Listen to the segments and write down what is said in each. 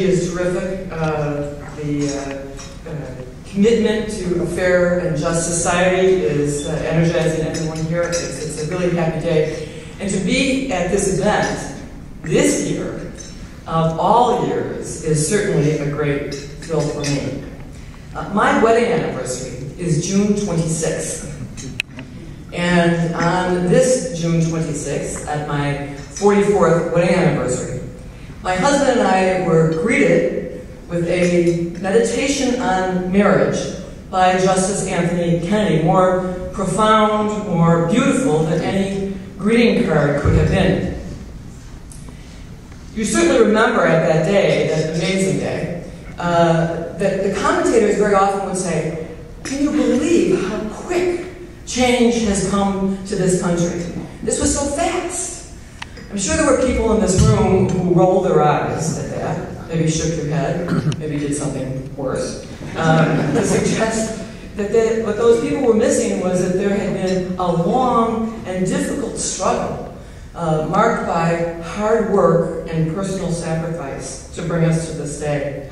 energy is terrific. The commitment to a fair and just society is energizing everyone here. It's a really happy day. And to be at this event this year, of all years, is certainly a great thrill for me. My wedding anniversary is June 26th. And on this June 26th, at my 44th wedding anniversary, my husband and I were greeted with a meditation on marriage by Justice Anthony Kennedy, more profound, more beautiful than any greeting card could have been. You certainly remember at that day, that amazing day, that the commentators very often would say, "Can you believe how quick change has come to this country? This was so fast." I'm sure there were people in this room who rolled their eyes at that, maybe shook their head, maybe did something worse, to suggest that what those people were missing was that there had been a long and difficult struggle marked by hard work and personal sacrifice to bring us to this day.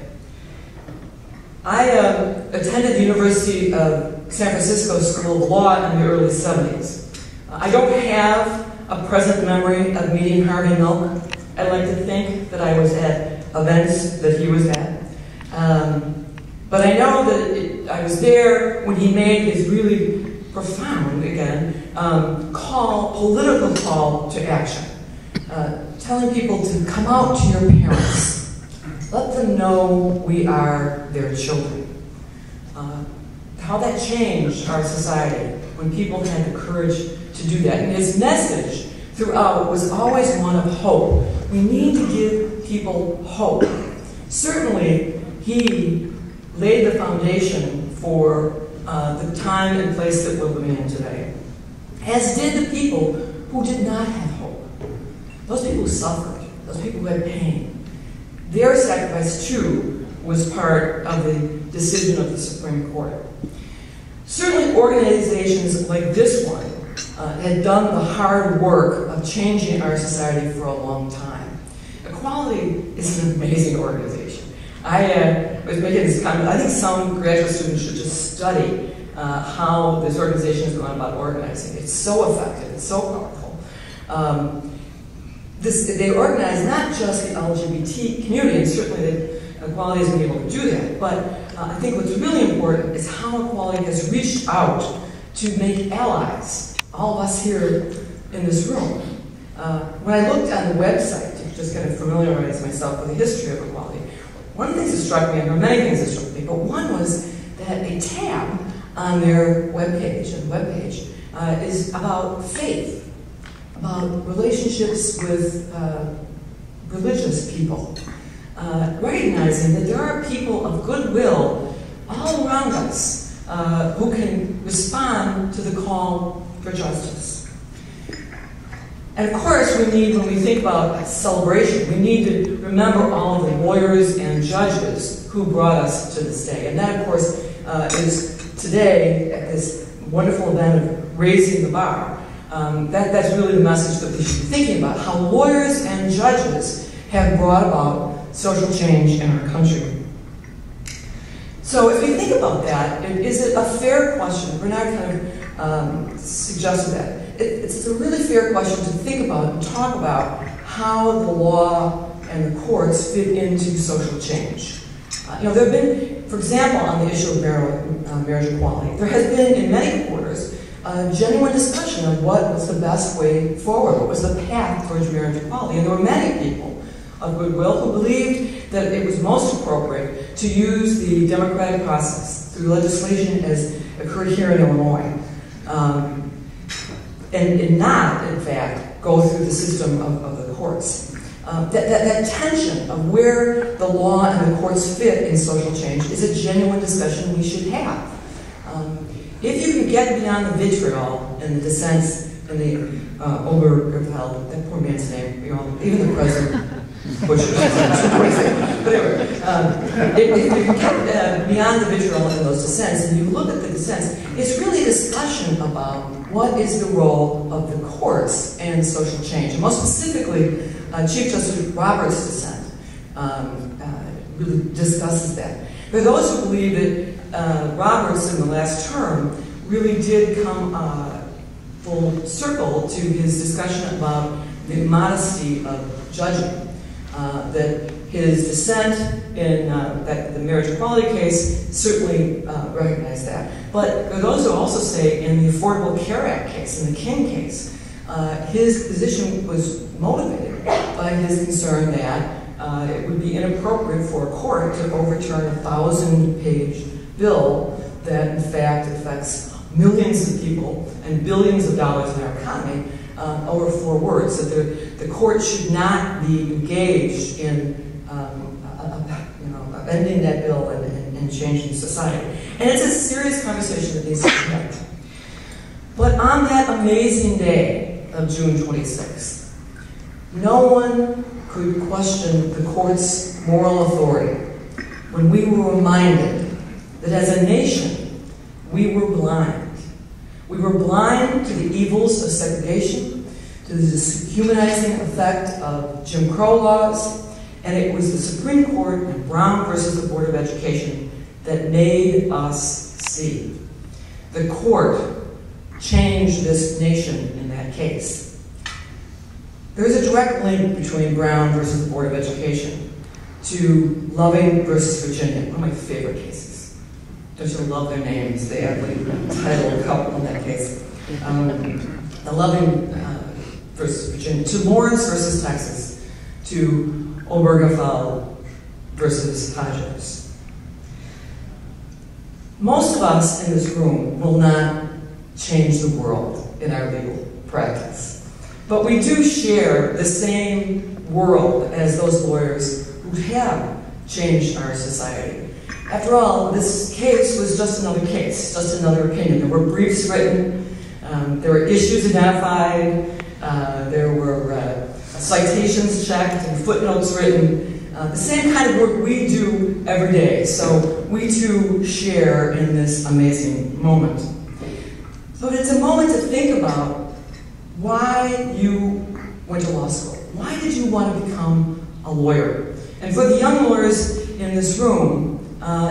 I attended the University of San Francisco School of Law in the early 70s. I don't have a present memory of meeting Harvey Milk. I like to think that I was at events that he was at. But I know that I was there when he made his really profound, again, political call to action. Telling people to come out to your parents. Let them know we are their children. How that changed our society when people had the courage to do that. And his message throughout was always one of hope. We need to give people hope. Certainly, he laid the foundation for the time and place that we're living in today, as did the people who did not have hope. Those people who suffered, those people who had pain. Their sacrifice, too, was part of the decision of the Supreme Court. Certainly, organizations like this one had done the hard work of changing our society for a long time. Equality is an amazing organization. I was making this comment. I think some graduate students should just study how this organization has gone about organizing. It's so effective. It's so powerful. They organize not just the LGBT community, and certainly the equality has been able to do that, but I think what's really important is how equality has reached out to make allies, all of us here in this room. When I looked on the website to just kind of familiarize myself with the history of equality, one of the things that struck me, and there were many things that struck me, but one was that a tab on their webpage, is about faith, about relationships with religious people, recognizing that there are people of goodwill all around us who can respond to the call for justice. And of course, we need, when we think about celebration, we need to remember all of the lawyers and judges who brought us to this day. And that, of course, is today at this wonderful event of raising the bar. That's really the message that we should be thinking about, how lawyers and judges have brought about social change in our country. So if we think about that, is it a fair question? Bernard kind of suggested that. It's a really fair question to think about and talk about how the law and the courts fit into social change. There have been, for example, on the issue of marriage equality, there has been in many quarters a genuine discussion of what was the best way forward, what was the path towards marriage equality. And there were many people of goodwill who believed that it was most appropriate to use the democratic process through legislation as occurred here in Illinois, and not, in fact, go through the system of the courts. That tension of where the law and the courts fit in social change is a genuine discussion we should have. If you can get beyond the vitriol and the dissents and the Obergefell, that poor man's name, even the president, Bush, but anyway, if you get beyond the vitriol and those dissents, and you look at the dissents, it's really a discussion about what is the role of the courts in social change, and most specifically, Chief Justice Roberts' dissent really discusses that. There are those who believe that Roberts, in the last term, really did come full circle to his discussion about the modesty of judging. That his dissent in the marriage equality case certainly recognized that. But there are those who also say in the Affordable Care Act case, in the King case, his position was motivated by his concern that it would be inappropriate for a court to overturn a 1,000-page bill that in fact affects millions of people and billions of dollars in our economy over 4 words. That the court should not be engaged in amending that bill and changing society. And it's a serious conversation that needs to be had. But on that amazing day of June 26th, no one could question the court's moral authority when we were reminded that as a nation, we were blind. We were blind to the evils of segregation, to the dehumanizing effect of Jim Crow laws, and it was the Supreme Court in Brown versus the Board of Education that made us see. The court changed this nation in that case. There is a direct link between Brown versus the Board of Education to Loving versus Virginia, one of my favorite cases. Don't you love their names? They actually titled a couple in that case. The Loving versus Virginia, to Lawrence versus Texas, to Obergefell versus Hodges. Most of us in this room will not change the world in our legal practice, but we do share the same world as those lawyers who have changed our society. After all, this case was just another case, just another opinion. There were briefs written, there were issues identified, there were citations checked and footnotes written, the same kind of work we do every day. So we too share in this amazing moment. So it's a moment to think about why you went to law school. Why did you want to become a lawyer? And for the young lawyers in this room,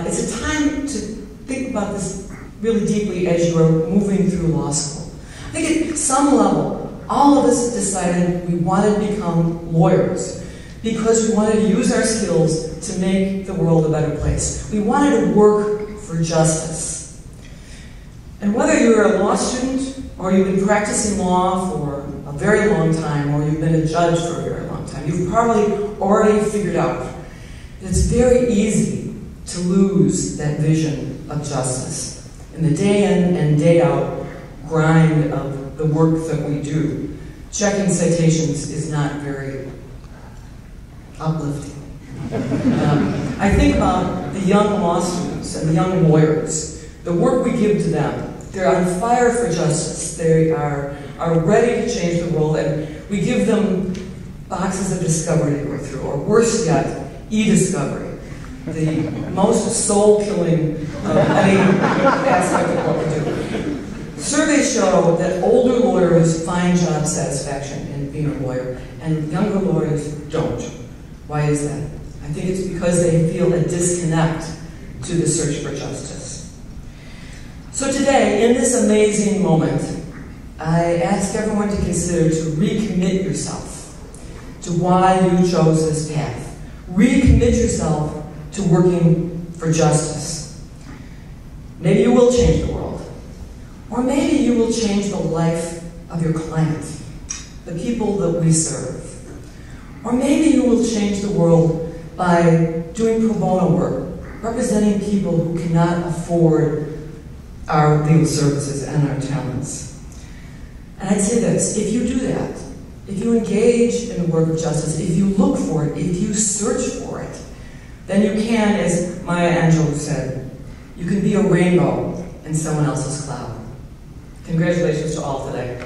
it's a time to think about this really deeply as you are moving through law school. I think at some level, all of us decided we wanted to become lawyers because we wanted to use our skills to make the world a better place. We wanted to work for justice. And whether you're a law student or you've been practicing law for a very long time or you've been a judge for a very long time, you've probably already figured out that it's very easy to lose that vision of justice in the day in and day out grind of the work that we do. Checking citations is not very uplifting. I think about the young law students and the young lawyers, the work we give to them. They're on fire for justice. They are ready to change the world, and we give them boxes of discovery to go through, or worse yet, e-discovery, the most soul-killing of any aspect of what we do. Surveys show that older lawyers find job satisfaction in being a lawyer, and younger lawyers don't. Why is that? I think it's because they feel a disconnect to the search for justice. So today, in this amazing moment, I ask everyone to consider to recommit yourself to why you chose this path. Recommit yourself to working for justice. Maybe you will change the world. Or maybe you will change the life of your client, the people that we serve. Or maybe you will change the world by doing pro bono work, representing people who cannot afford our legal services and our talents. And I'd say this, if you do that, if you engage in the work of justice, if you look for it, if you search for it, then you can, as Maya Angelou said, you can be a rainbow in someone else's cloud. Congratulations to all today.